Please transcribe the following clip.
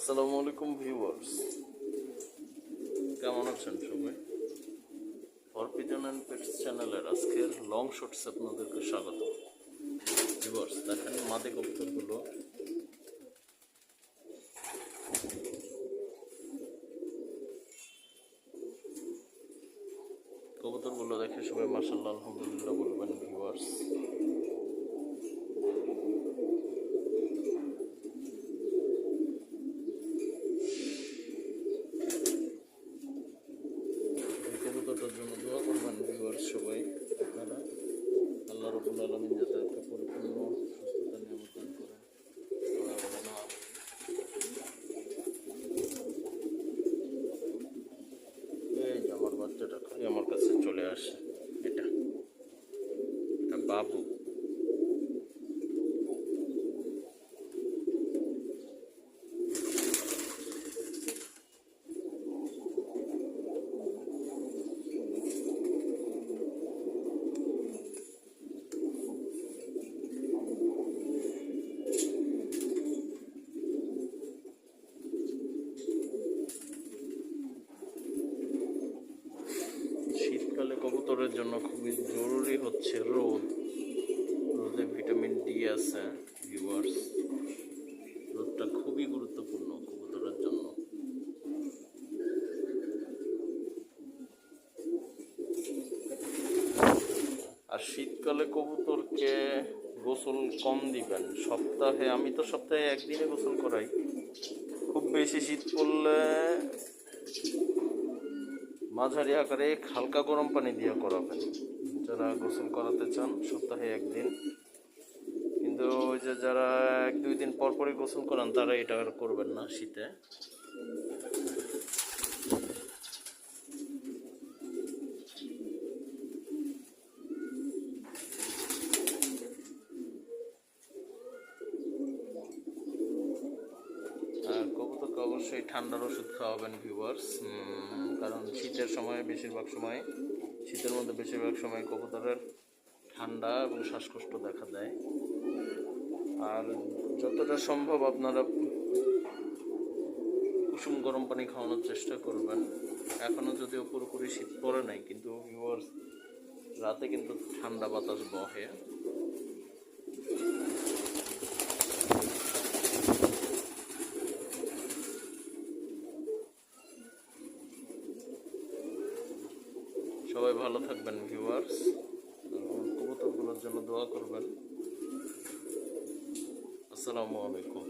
আসসালামু আলাইকুম ভিউয়ার্স, কেমন আছেন সবাই? ফর পিজন অ্যান্ড পেটস চ্যানেলের আজকের লং শর্টস আপনাদেরকে স্বাগত। ভিউয়ার্স দেখেন মাদে কবুতরগুলো দেখে সবাই মাশাআল্লাহ আলহামদুলিল্লাহ বলবেন ভিউয়ার্স। কবুতরটার জন্য দোয়া করবেন ভিউয়ার্স সবাই আপনারা। আল্লাহ রাব্বুল আলামিন যাতে একটা পরিপূর্ণ সুস্থতা নিয়ামত দান করেন। এই যে আমার বাচ্চাটা খালি আমার কাছে চলে আসে, এটা বাবু। শীতকালে কবুতরের জন্য খুবই জরুরি হচ্ছে রোদ। রোদে ভিটামিন ডি আছে ভিউয়ার্স। রোদটা খুবই গুরুত্বপূর্ণ কবুতরের জন্য। আর শীতকালে কবুতরকে গোসল কম দিবেন। আমি তো সপ্তাহে একদিনে গোসল করাই। খুব বেশি শীত পড়লে মাঝারি আকারে হালকা গরম পানি দিয়ে করাবেন যারা গোসল করাতে চান, সপ্তাহে একদিন। কিন্তু ওই যে যারা 1-2 দিন পর পরই গোসল করান তারা এটা আর করবেন না শীতে। আর কবুতরকে অবশ্যই ঠান্ডার ওষুধ খাওয়াবেন ভিউয়ার্স, কারণ শীতের মধ্যে বেশিরভাগ সময় কবুতরের ঠান্ডা এবং শ্বাসকষ্ট দেখা দেয়। আর যতটা সম্ভব আপনারা কুসুম গরম পানি খাওয়ানোর চেষ্টা করবেন। এখনও যদিও পুরোপুরি শীত পড়ে নাই, কিন্তু ভিউয়ার্স রাতে কিন্তু ঠান্ডা বাতাস বহে। সবাই ভালো থাকবেন ভিউয়ার্স, কবুতরগুলোর জন্য দোয়া করবেন। আসসালামু আলাইকুম।